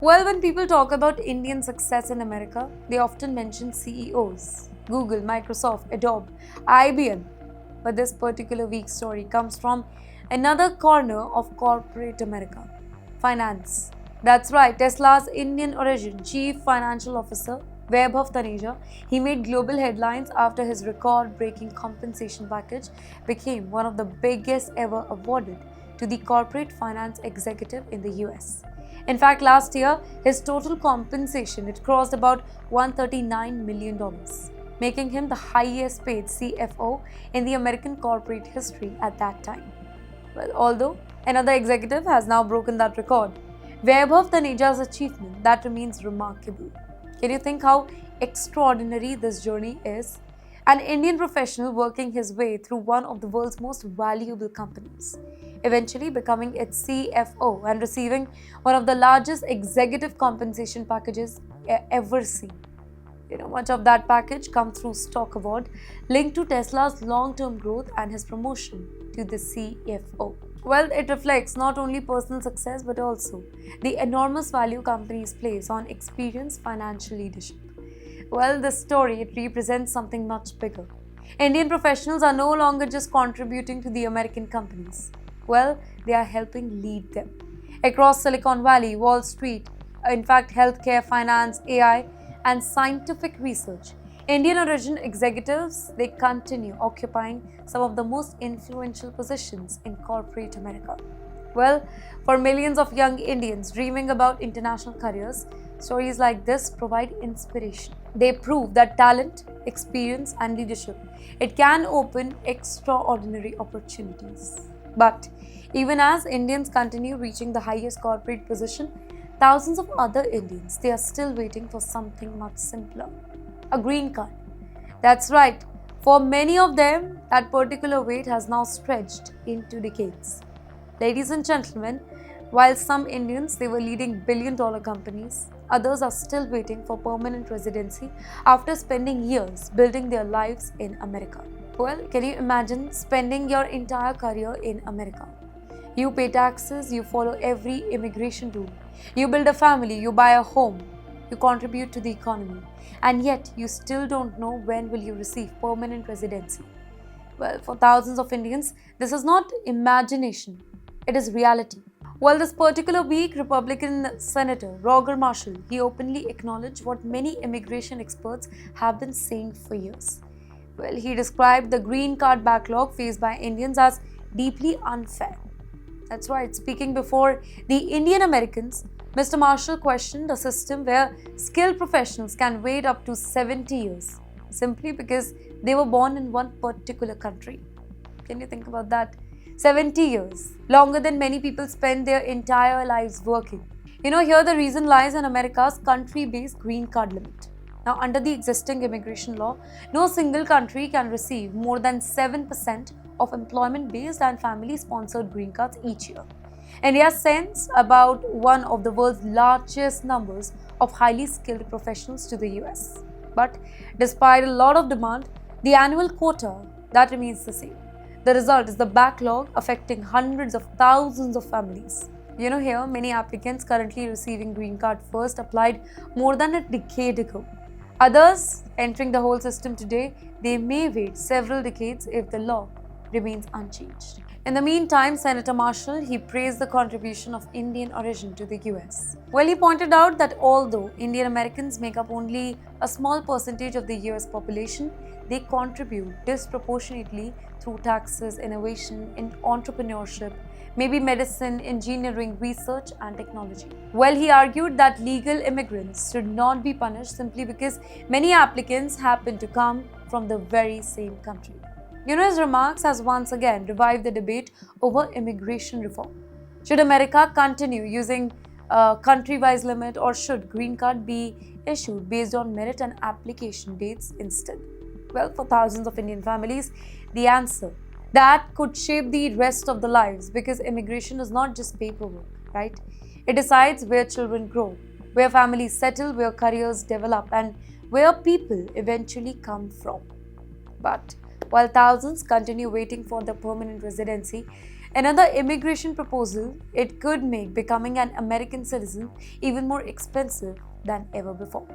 Well, when people talk about Indian success in America, they often mention CEOs Google, Microsoft, Adobe, IBM. But this particular week's story comes from another corner of corporate America finance. That's right, Tesla's Indian origin Chief Financial Officer Vaibhav Taneja, he made global headlines after his record-breaking compensation package became one of the biggest ever awarded to the corporate finance executive in the US. In fact, last year, his total compensation it crossed about $139 million, making him the highest paid CFO in the American corporate history at that time. Well, although another executive has now broken that record, Vaibhav Taneja's achievement that remains remarkable. Can you think how extraordinary this journey is? An Indian professional working his way through one of the world's most valuable companies, eventually becoming its CFO and receiving one of the largest executive compensation packages ever seen. Much of that package comes through stock award linked to Tesla's long-term growth and his promotion to the CFO. Well, it reflects not only personal success but also the enormous value companies place on experienced financial leadership. Well, this story it represents something much bigger. Indian professionals are no longer just contributing to the American companies. Well, they are helping lead them. Across Silicon Valley, Wall Street, in fact, healthcare, finance, AI, and scientific research, Indian origin executives they continue occupying some of the most influential positions in corporate America. Well, for millions of young Indians dreaming about international careers, stories like this provide inspiration. They prove that talent, experience, and leadership it can open extraordinary opportunities. But even as Indians continue reaching the highest corporate position, thousands of other Indians they are still waiting for something much simpler, a green card. That's right. For many of them, that particular wait has now stretched into decades. Ladies and gentlemen, while some Indians they were leading billion-dollar companies, others are still waiting for permanent residency after spending years building their lives in America. Well, can you imagine spending your entire career in America? You pay taxes, you follow every immigration rule, you build a family, you buy a home, you contribute to the economy, and yet you still don't know when will you receive permanent residency. Well, for thousands of Indians, this is not imagination, it is reality. Well, this particular week, Republican Senator Roger Marshall, he openly acknowledged what many immigration experts have been saying for years. Well, he described the green card backlog faced by Indians as deeply unfair. That's right, speaking before the Indian Americans, Mr. Marshall questioned a system where skilled professionals can wait up to 70 years simply because they were born in one particular country. Can you think about that? 70 years, longer than many people spend their entire lives working. Here the reason lies in America's country-based green card limit. Now, under the existing immigration law, no single country can receive more than 7% of employment-based and family-sponsored green cards each year. India sends about one of the world's largest numbers of highly skilled professionals to the US. But despite a lot of demand, the annual quota that remains the same. The result is the backlog affecting hundreds of thousands of families. Here many applicants currently receiving green card first applied more than a decade ago. Others entering the whole system today, they may wait several decades if the law remains unchanged. In the meantime, Senator Marshall, he praised the contribution of Indian origin to the US. Well, he pointed out that although Indian Americans make up only a small percentage of the US population, they contribute disproportionately through taxes, innovation, in entrepreneurship, maybe medicine, engineering, research, and technology. Well, he argued that legal immigrants should not be punished simply because many applicants happen to come from the very same country. His remarks has once again revived the debate over immigration reform. Should America continue using a country-wise limit or should green card be issued based on merit and application dates instead? Well, for thousands of Indian families, the answer that could shape the rest of their lives because immigration is not just paperwork, right? It decides where children grow, where families settle, where careers develop, and where people eventually come from. But while thousands continue waiting for their permanent residency, Another immigration proposal, it could make becoming an American citizen even more expensive than ever before.